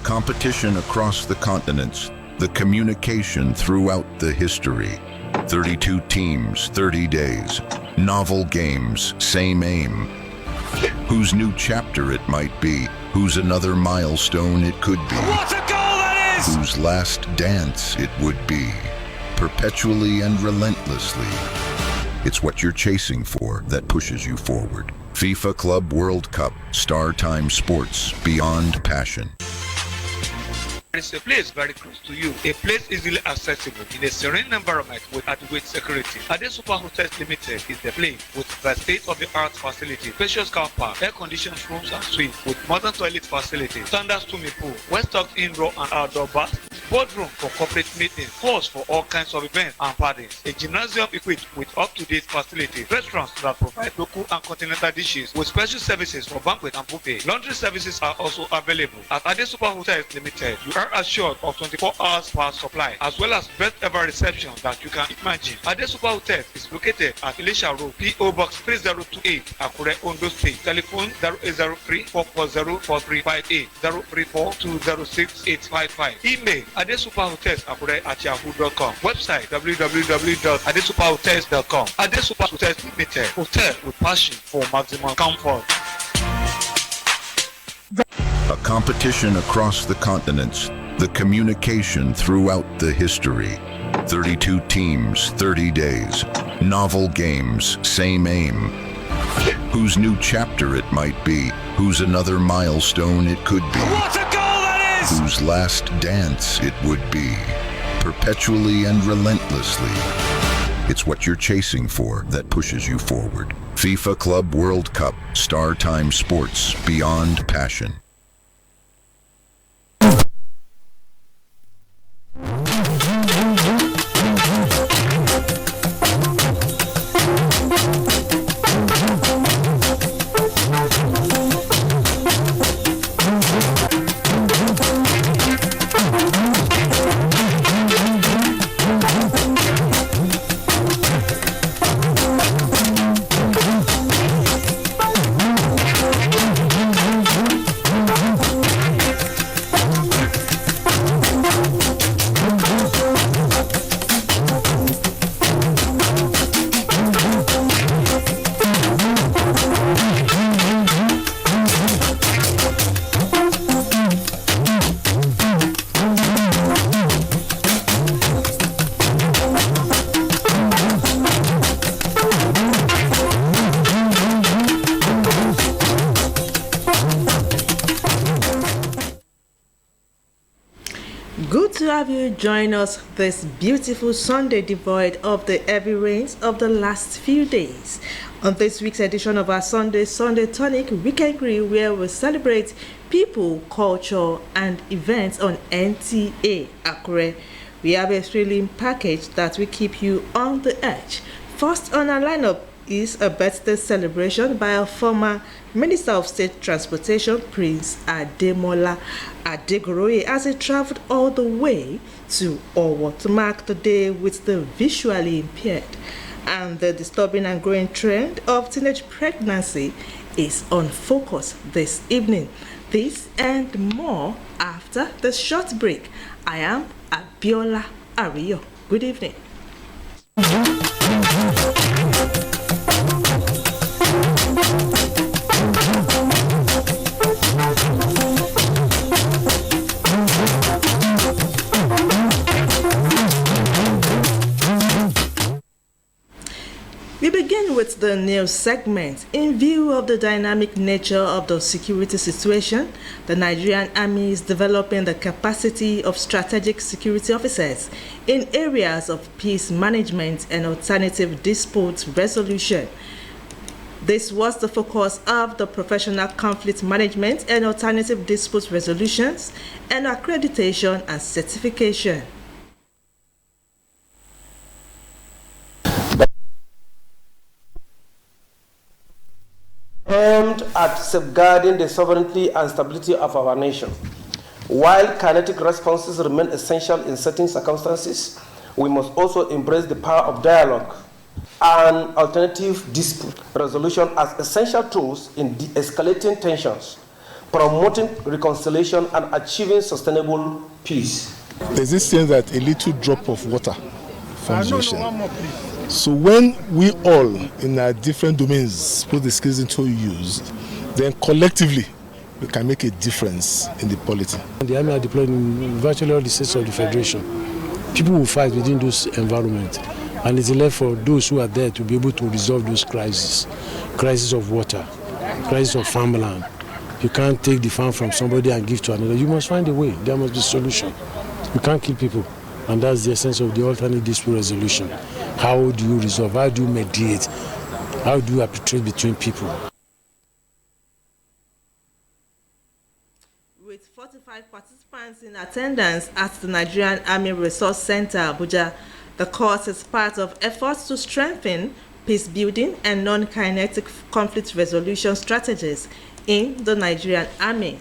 competition across the continents, the communication throughout the history. 32 teams, 30 days. Novel games, same aim. Whose new chapter it might be, whose another milestone it could be. What a goal that is! Whose last dance it would be. Perpetually and relentlessly. It's what you're chasing for that pushes you forward. FIFA Club World Cup, Star Time Sports, beyond passion. It's a place very close to you, a place easily accessible in a serene environment with adequate security. Ade Super Hotels Limited is the place with the state-of-the-art facility, spacious car park, air-conditioned rooms and suites with modern toilet facility, standard swimming pool, well-stocked indoor and outdoor baths, boardroom for corporate meetings, halls for all kinds of events and parties, a gymnasium equipped with up-to-date facilities, restaurants that provide local and continental dishes with special services for banquet and buffet. Laundry services are also available. At Ade Super Hotels Limited, you are assured of 24 hours power supply as well as best ever reception that you can imagine. Ade Super Hotels is located at Elisha Road, PO Box 3028, Akure, Ondo State. Telephone 0803-440-4358, 034-206-855. Email adesuperhotels@yahoo.com. Website www.adesuperhotels.com. Ade Super Hotels Limited, hotel with passion for maximum comfort. A competition across the continents, the communication throughout the history. 32 teams, 30 days. Novel games, same aim. Whose new chapter it might be, whose another milestone it could be. What a goal that is! Whose last dance it would be. Perpetually and relentlessly. It's what you're chasing for that pushes you forward. FIFA Club World Cup, Star Time Sports, beyond passion. Have you join us this beautiful Sunday devoid of the heavy rains of the last few days. On this week's edition of our Sunday Tonic Weekend Grill, where we celebrate people, culture, and events on Nta Akure. We have a thrilling package that will keep you on the edge. First on our lineup is a birthday celebration by a former Minister of State Transportation, Prince Ademola Adegoroye, as he traveled all the way to Owo to mark the day with the visually impaired. And the disturbing and growing trend of teenage pregnancy is on focus this evening. This and more after the short break. I am Abiola Ariyo. Good evening. We begin with the news segment. In view of the dynamic nature of the security situation, the Nigerian Army is developing the capacity of strategic security officers in areas of peace management and alternative dispute resolution. This was the focus of the Professional Conflict Management and Alternative Dispute Resolutions and Accreditation and Certification. Aimed at safeguarding the sovereignty and stability of our nation. While kinetic responses remain essential in certain circumstances, we must also embrace the power of dialogue and alternative dispute resolution as essential tools in de-escalating tensions, promoting reconciliation and achieving sustainable peace. There's this saying that a little drop of water forms the ocean. So when we all in our different domains put the skills into use, then collectively we can make a difference in the polity. The army are deployed in virtually all the states of the Federation. People will fight within those environments, and it's left for those who are there to be able to resolve those crises. Crisis of water, crisis of farmland. You can't take the farm from somebody and give to another. You must find a way. There must be a solution. You can't kill people, and that's the essence of the alternate dispute resolution. How do you resolve? How do you mediate? How do you arbitrate between people? With 45 participants in attendance at the Nigerian Army Resource Center, Abuja, the course is part of efforts to strengthen peace building and non-kinetic conflict resolution strategies in the Nigerian Army.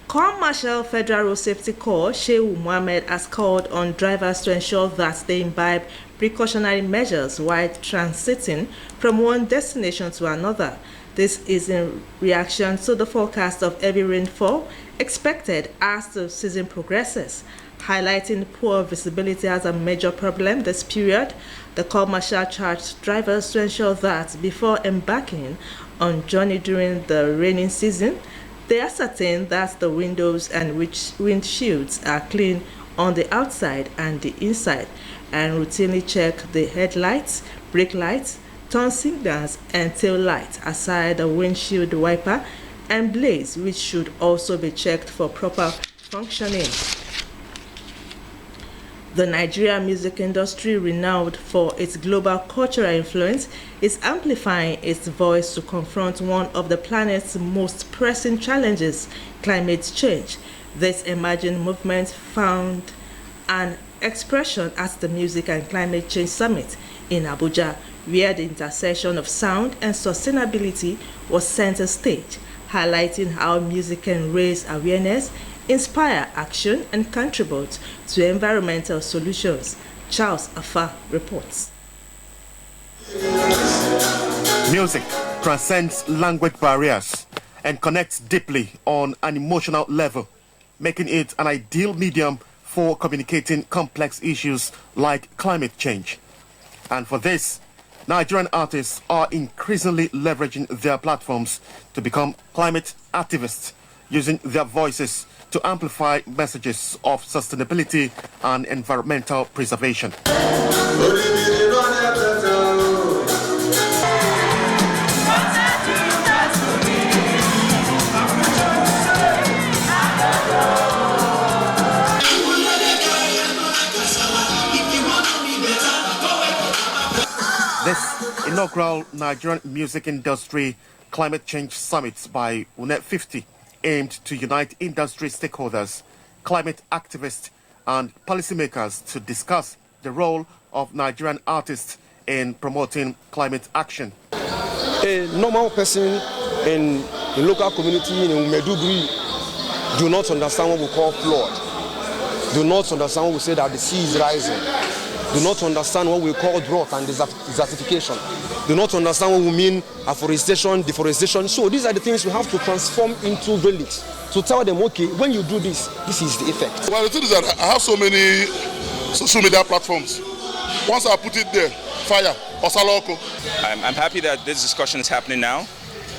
Corps Marshal Federal Road Safety Corps Shehu Mohammed has called on drivers to ensure that they imbibe precautionary measures while transiting from one destination to another. This is in reaction to the forecast of heavy rainfall expected as the season progresses. Highlighting poor visibility as a major problem this period, the Corps Marshal charged drivers to ensure that before embarking on journey during the rainy season, they ascertain that the windows and windshields are clean on the outside and the inside, and routinely check the headlights, brake lights, turn signals, and tail lights, aside the windshield wiper and blades, which should also be checked for proper functioning. The Nigerian music industry, renowned for its global cultural influence, is amplifying its voice to confront one of the planet's most pressing challenges, climate change. This emerging movement found an expression at the Music and Climate Change Summit in Abuja, where the intersection of sound and sustainability was center stage, highlighting how music can raise awareness, inspire action, and contribute to environmental solutions. Charles Afa reports. Music transcends language barriers and connects deeply on an emotional level, making it an ideal medium for communicating complex issues like climate change. And for this, Nigerian artists are increasingly leveraging their platforms to become climate activists, using their voices to amplify messages of sustainability and environmental preservation. This inaugural Nigerian Music Industry Climate Change Summit by UNEP 50 aimed to unite industry stakeholders, climate activists, and policymakers to discuss the role of Nigerian artists in promoting climate action. A normal person in a local community in Meduguri do not understand what we call flood, do not understand what we say that the sea is rising, do not understand what we call drought and desertification, do not understand what we mean afforestation, deforestation. So these are the things we have to transform into relics, to tell them, okay, when you do this, this is the effect. Well, the thing is that I have so many social media platforms. Once I put it there, fire, Osaloko. I'm happy that this discussion is happening now,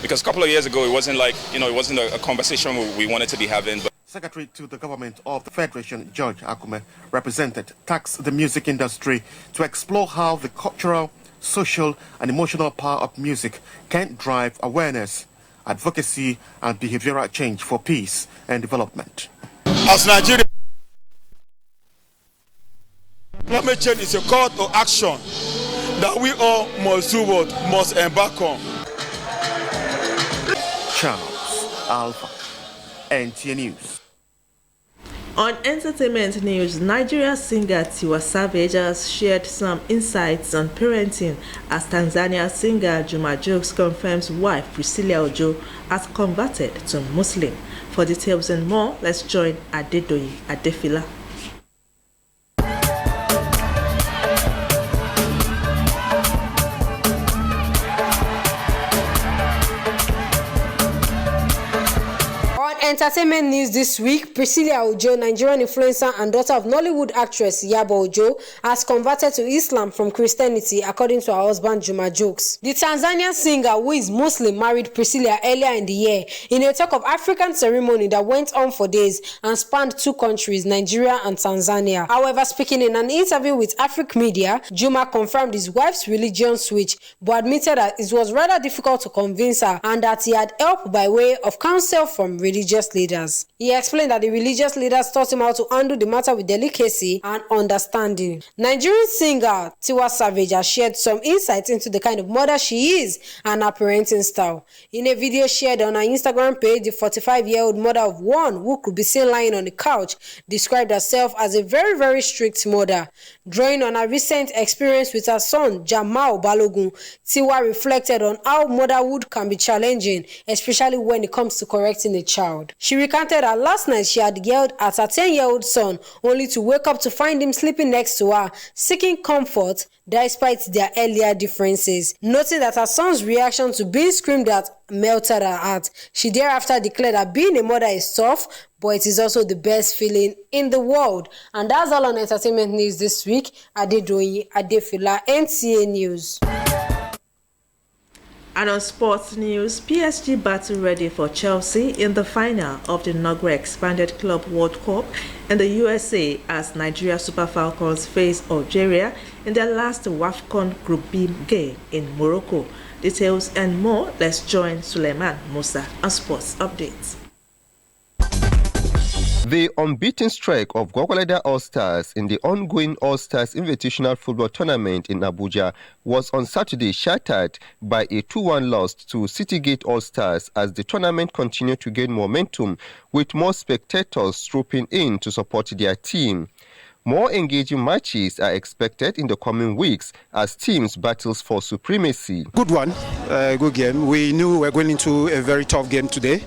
because a couple of years ago it wasn't like, it wasn't a conversation we wanted to be having. But Secretary to the Government of the Federation, Nta Akure, represented tasked the music industry to explore how the cultural, social, and emotional power of music can drive awareness, advocacy, and behavioral change for peace and development. As Nigeria, climate change is a call to action that we all must do what must embark on. Charles Alpha, NTA News. On entertainment news, Nigeria singer Tiwa Savage has shared some insights on parenting as Tanzania singer Juma Jokes confirms wife Priscilla Ojo has converted to Muslim. For details and more, let's join Adedoyi Adefila. entertainment news this week, Priscilla Ojo, Nigerian influencer and daughter of Nollywood actress Yabo Ojo, has converted to Islam from Christianity, according to her husband Juma Jokes. The Tanzanian singer, who is Muslim, married Priscilla earlier in the year in a talk of African ceremony that went on for days and spanned two countries, Nigeria and Tanzania. However, speaking in an interview with Africa Media, Juma confirmed his wife's religion switch, but admitted that it was rather difficult to convince her and that he had help by way of counsel from religious leaders. He explained that the religious leaders taught him how to handle the matter with delicacy and understanding. Nigerian singer Tiwa Savage has shared some insights into the kind of mother she is and her parenting style. In a video shared on her Instagram page, the 45-year-old mother of one who could be seen lying on the couch described herself as a very, very strict mother. Drawing on her recent experience with her son, Jamal Balogun, Tiwa reflected on how motherhood can be challenging, especially when it comes to correcting a child. She recounted that last night she had yelled at her 10-year-old son only to wake up to find him sleeping next to her, seeking comfort despite their earlier differences. Noting that her son's reaction to being screamed at melted her heart, she thereafter declared that being a mother is tough, but it is also the best feeling in the world. And that's all on entertainment news this week. Adedoyin Adefila, NTA News. And on sports news, PSG battle ready for Chelsea in the final of the inaugural Expanded Club World Cup in the USA as Nigeria Super Falcons face Algeria in their last WAFCON Group B game in Morocco. Details and more, let's join Suleiman Musa on Sports Updates. The unbeaten streak of Gwagwalada All-Stars in the ongoing All-Stars Invitational Football Tournament in Abuja was on Saturday shattered by a 2-1 loss to Citygate All-Stars as the tournament continued to gain momentum, with more spectators trooping in to support their team. More engaging matches are expected in the coming weeks as teams battle for supremacy. Good one, good game. We knew we were going into a very tough game today.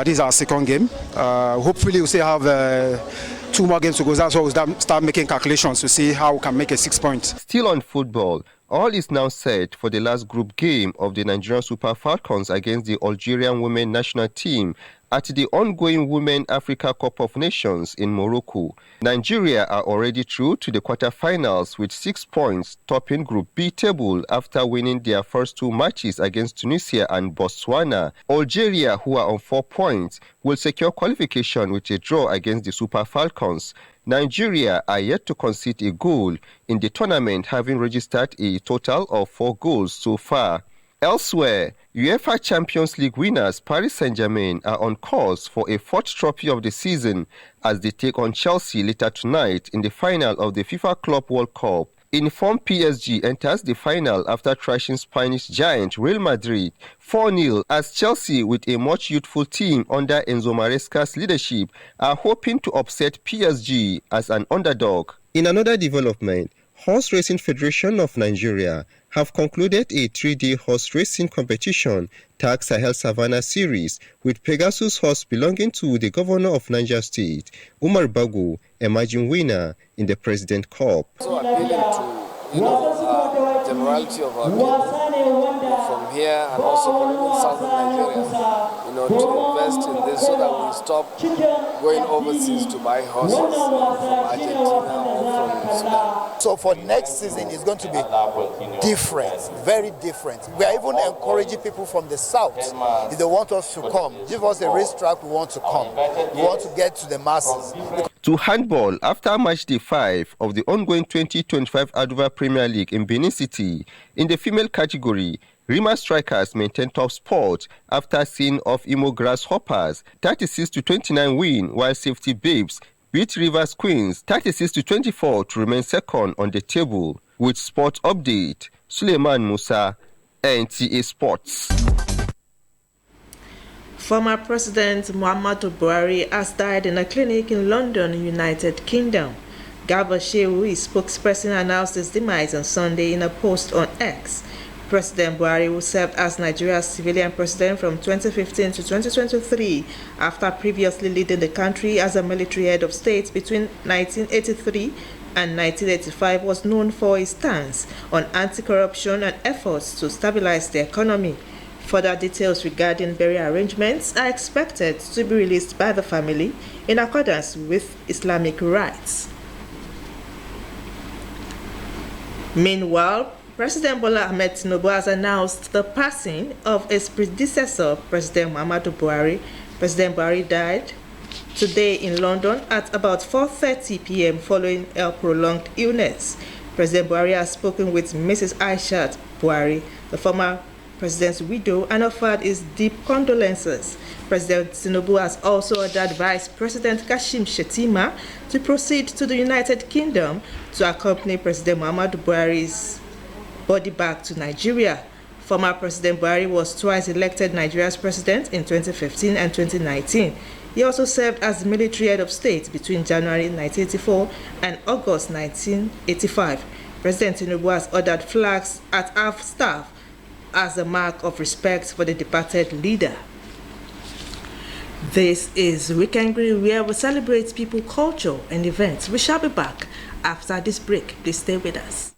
This is our second game. Hopefully we'll still have 2 more games to go. That's why we'll start making calculations to see how we can make a 6 points. Still on football, all is now set for the last group game of the Nigerian Super Falcons against the Algerian women national team at the ongoing Women Africa Cup of Nations in Morocco. Nigeria are already through to the quarterfinals with 6 points, topping Group B table after winning their first 2 matches against Tunisia and Botswana. Algeria, who are on 4 points, will secure qualification with a draw against the Super Falcons. Nigeria are yet to concede a goal in the tournament, having registered a total of 4 goals so far. Elsewhere, UEFA Champions League winners Paris Saint-Germain are on course for a 4th trophy of the season as they take on Chelsea later tonight in the final of the FIFA Club World Cup. Informed PSG enters the final after thrashing Spanish giant Real Madrid 4-0 as Chelsea, with a much youthful team under Enzo Maresca's leadership, are hoping to upset PSG as an underdog. In another development, Horse Racing Federation of Nigeria have concluded a 3-day horse racing competition, Tag Sahel Savannah Series, with Pegasus horse belonging to the governor of Niger State, Umar Bago, emerging winner in the President Cup. So appealing to, the morality of our people from here and also from even southern Nigeria, to invest in this so that we stop going overseas to buy horses from Argentina or from Sudan. So for next season, it's going to be different, very different. We are even encouraging people from the south, if they want us to come, give us a racetrack, we want to come. We want to get to the masses. To handball, after match day 5 of the ongoing 2025 Aduva Premier League in Benin City, in the female category, Rima Strikers maintain top spot after seeing off Imo Grasshoppers 36-29 win, while Safety Babes beat Rivers Queens 36-24 to remain second on the table. With Sport Update, Suleiman Musa, NTA Sports. Former President Muhammadu Buhari has died in a clinic in London, United Kingdom. Garba Shehu, his spokesperson, announced his demise on Sunday in a post on X. President Buhari, who served as Nigeria's civilian president from 2015 to 2023, after previously leading the country as a military head of state between 1983 and 1985, was known for his stance on anti-corruption and efforts to stabilize the economy. Further details regarding burial arrangements are expected to be released by the family in accordance with Islamic rites. Meanwhile, President Bola Ahmed Tinubu has announced the passing of his predecessor, President Muhammadu Buhari. President Buhari died today in London at about 4:30 p.m. following a prolonged illness. President Buhari has spoken with Mrs. Aishat Buhari, the former president's widow, and offered his deep condolences. President Tinubu has also ordered Vice President Kashim Shettima to proceed to the United Kingdom to accompany President Muhammadu Buhari's body back to Nigeria. Former President Buhari was twice elected Nigeria's president in 2015 and 2019. He also served as military head of state between January 1984 and August 1985. President Tinubu has ordered flags at half staff as a mark of respect for the departed leader. This is Weekend Grill, where we celebrate people, culture, and events. We shall be back after this break. Please stay with us.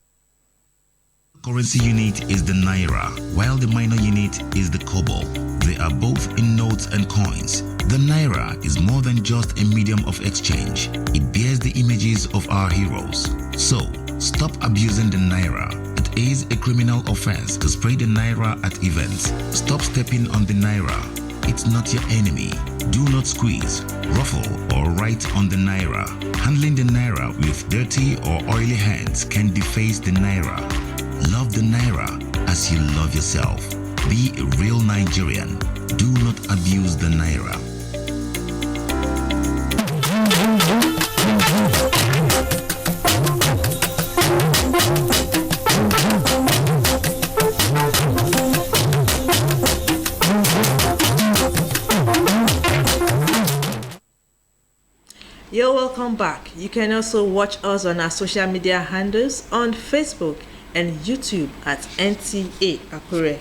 Currency unit is the Naira, while the minor unit is the Kobo. They are both in notes and coins. The Naira is more than just a medium of exchange. It bears the images of our heroes. So, stop abusing the Naira. It is a criminal offense to spray the Naira at events. Stop stepping on the Naira. It's not your enemy. Do not squeeze, ruffle, or write on the Naira. Handling the Naira with dirty or oily hands can deface the Naira. Love the Naira as you love yourself. Be a real Nigerian. Do not abuse the Naira. You're welcome back. You can also watch us on our social media handles on Facebook and YouTube at Nta Akure.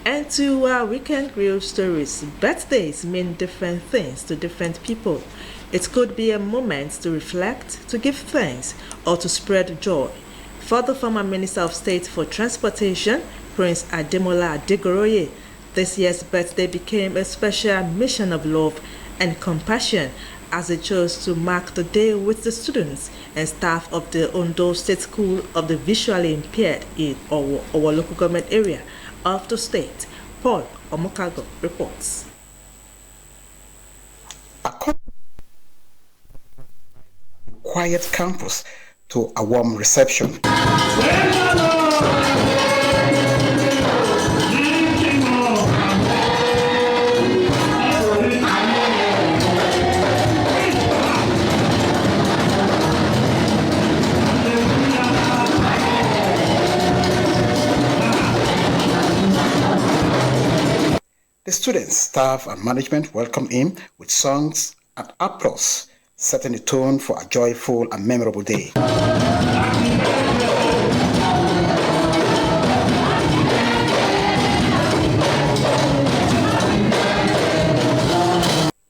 And to our Weekend Grill stories, birthdays mean different things to different people. It could be a moment to reflect, to give thanks, or to spread joy. For the former Minister of State for Transportation, Prince Ademola Adegoroye, this year's birthday became a special mission of love and compassion, as it chose to mark the day with the students and staff of the Ondo State School of the Visually Impaired in our local government area of the state. Paul Omokago reports. A quiet campus to a warm reception. The students, staff, and management welcomed him with songs and applause, setting the tone for a joyful and memorable day.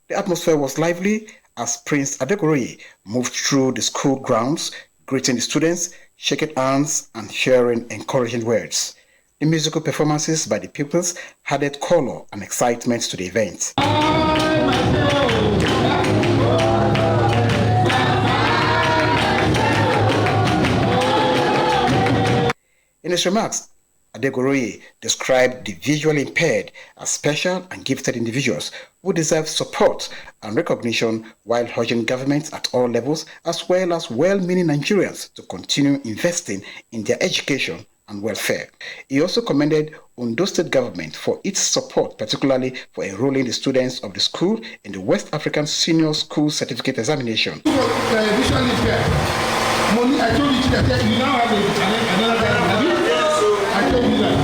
The atmosphere was lively as Prince Adegoroye moved through the school grounds, greeting the students, shaking hands, and sharing encouraging words. The musical performances by the pupils added color and excitement to the event. In his remarks, Adegoroye described the visually impaired as special and gifted individuals who deserve support and recognition, while urging governments at all levels as well as well-meaning Nigerians to continue investing in their education and welfare. He also commended Ondo State government for its support, particularly for enrolling the students of the school in the West African Senior School Certificate Examination. Money, I told you that you now have another guy. I told you that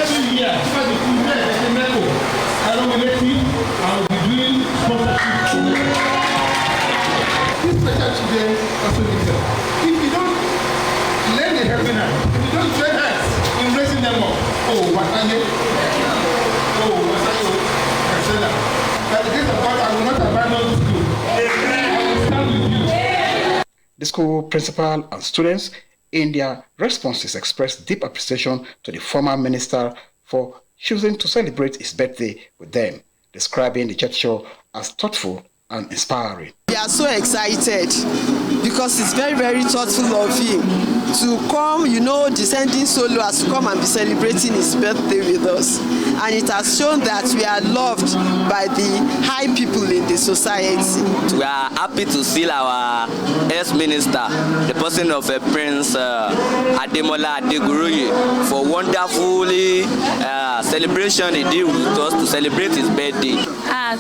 every year, because if you get a medal, I don't relate to you, I will be doing sponsorship. This special today also needs help. If you don't lend a helping hand, if you don't join hands in raising them up, what are you? What are you? I said that. By the grace of God, I will not abandon the school. I will stand with you. The school principal and students, in their responses, expressed deep appreciation to the former Minister for choosing to celebrate his birthday with them, describing the gesture as thoughtful and inspiring. We are so excited because it's very, very thoughtful of him to come, descending solo as to come and be celebrating his birthday with us. And it has shown that we are loved by the high people in the society. We are happy to see our ex-minister, the person of Prince Ademola Adeguroye, for wonderfully celebration he did with us to celebrate his birthday.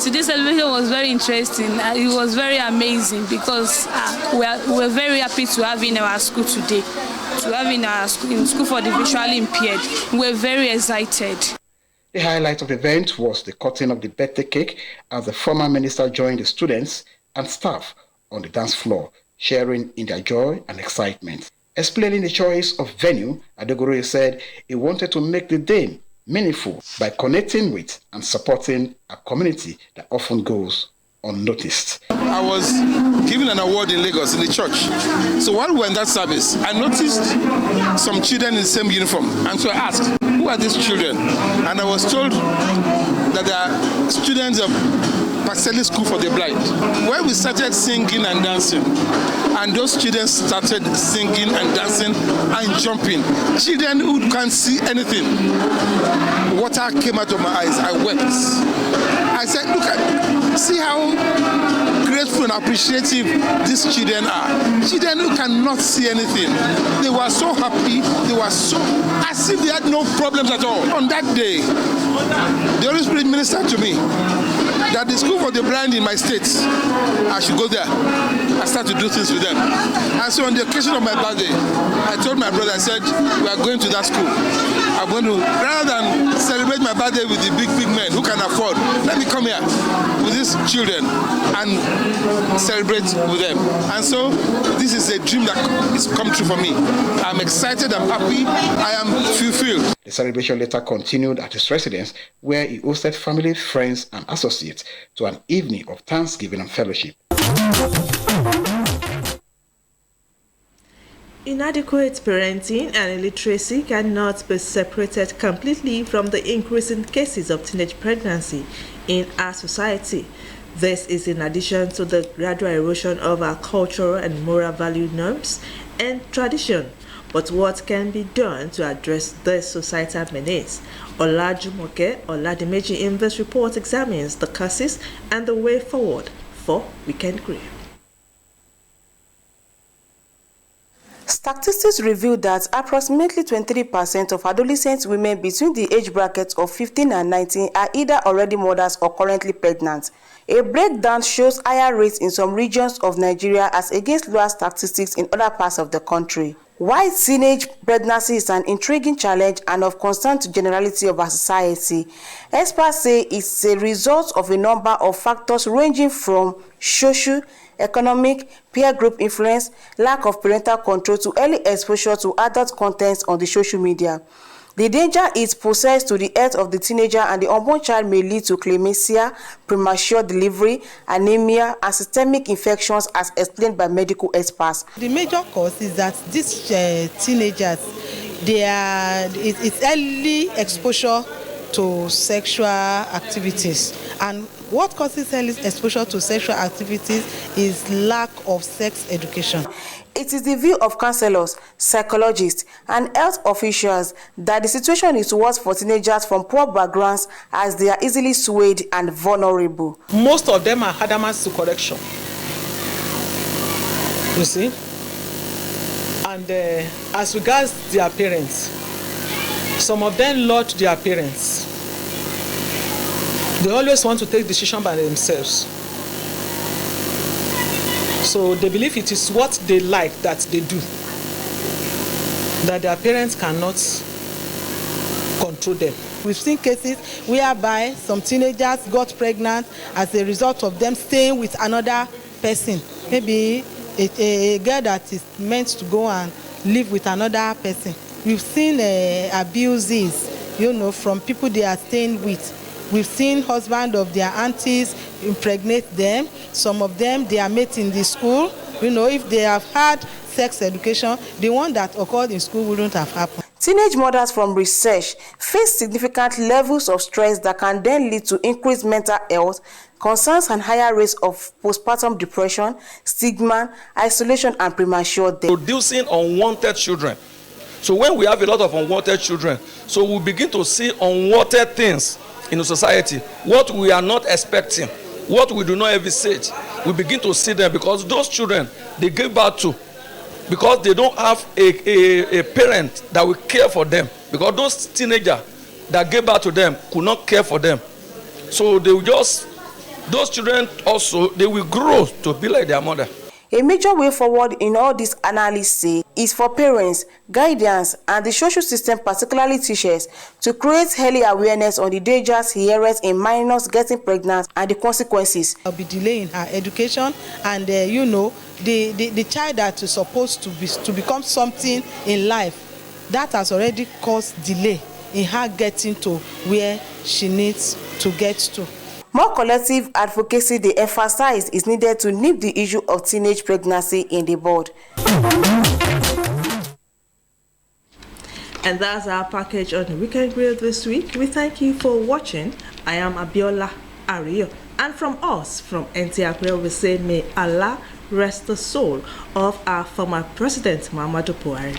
Today's celebration was very interesting. It was very amazing because we were very happy to have in our school today, to have in our school for the visually impaired. We were very excited. The highlight of the event was the cutting of the birthday cake as the former minister joined the students and staff on the dance floor, sharing in their joy and excitement. Explaining the choice of venue, Adeguroye said he wanted to make the day meaningful by connecting with and supporting a community that often goes unnoticed. I was given an award in Lagos in the church. So while we were in that service, I noticed some children in the same uniform. And so I asked, who are these children? And I was told that they are students of Paseli School for the Blind, where we started singing and dancing. And those children started singing and dancing and jumping. Children who can't see anything. Water came out of my eyes. I wept. I said, see how grateful and appreciative these children are. Children who cannot see anything. They were so happy. They were so as if they had no problems at all. On that day, the Holy Spirit ministered to me that the school for the blind in my state, I should go there. I start to do things with them. And so on the occasion of my birthday, I told my brother, I said, we are going to that school. I'm going to, rather than celebrate my birthday with the big men who can afford, let me come here with these children and celebrate with them. And so this is a dream that is come true for me. I'm excited, I'm happy, I am fulfilled. The celebration later continued at his residence, where he hosted family, friends, and associates to an evening of Thanksgiving and fellowship. Inadequate parenting and illiteracy cannot be separated completely from the increasing cases of teenage pregnancy in our society. This is in addition to the gradual erosion of our cultural and moral value norms and tradition. But what can be done to address this societal menace? Olajumoke Oladimeji in this report examines the causes and the way forward for Weekend Grill. Statistics reveal that approximately 23% of adolescent women between the age brackets of 15 and 19 are either already mothers or currently pregnant. A breakdown shows higher rates in some regions of Nigeria as against lower statistics in other parts of the country. While teenage pregnancy is an intriguing challenge and of concern to generality of our society, experts say it's a result of a number of factors ranging from social, economic, peer group influence, lack of parental control to early exposure to adult content on the social media. The danger it poses to the health of the teenager and the unborn child may lead to clemency, premature delivery, anemia, and systemic infections as explained by medical experts. The major cause is that these teenagers, it's early exposure to sexual activities. And what causes early exposure to sexual activities is lack of sex education. It is the view of counselors, psychologists, and health officials that the situation is worse for teenagers from poor backgrounds as they are easily swayed and vulnerable. Most of them are adamant to correction. You see? And as regards their parents, some of them lord their parents. They always want to take decisions by themselves. So they believe it is what they like that they do, that their parents cannot control them. We've seen cases whereby some teenagers got pregnant as a result of them staying with another person. Maybe a girl that is meant to go and live with another person. We've seen abuses, from people they are staying with. We've seen husbands of their aunties impregnate them. Some of them, they are met in the school. If they have had sex education, the one that occurred in school wouldn't have happened. Teenage mothers from research face significant levels of stress that can then lead to increased mental health concerns and higher rates of postpartum depression, stigma, isolation, and premature death. Producing unwanted children. So when we have a lot of unwanted children, so we begin to see unwanted things in the society, what we are not expecting, what we do not envisage, we begin to see them because those children, they give birth to, because they don't have a parent that will care for them, because those teenagers that gave birth to them could not care for them. So they will just, those children also, they will grow to be like their mother. A major way forward in all this analysis is for parents, guardians, and the social system, particularly teachers, to create early awareness on the dangers inherent in minors getting pregnant and the consequences. I'll be delaying her education, and you know, the child that is supposed to become something in life, that has already caused delay in her getting to where she needs to get to. More collective advocacy, they emphasize, is needed to nip the issue of teenage pregnancy in the bud. And that's our package on the Weekend Grill this week. We thank you for watching. I am Abiola Ario. And from us, from Nta Akure, we say, may Allah rest the soul of our former President, Muhammadu Buhari.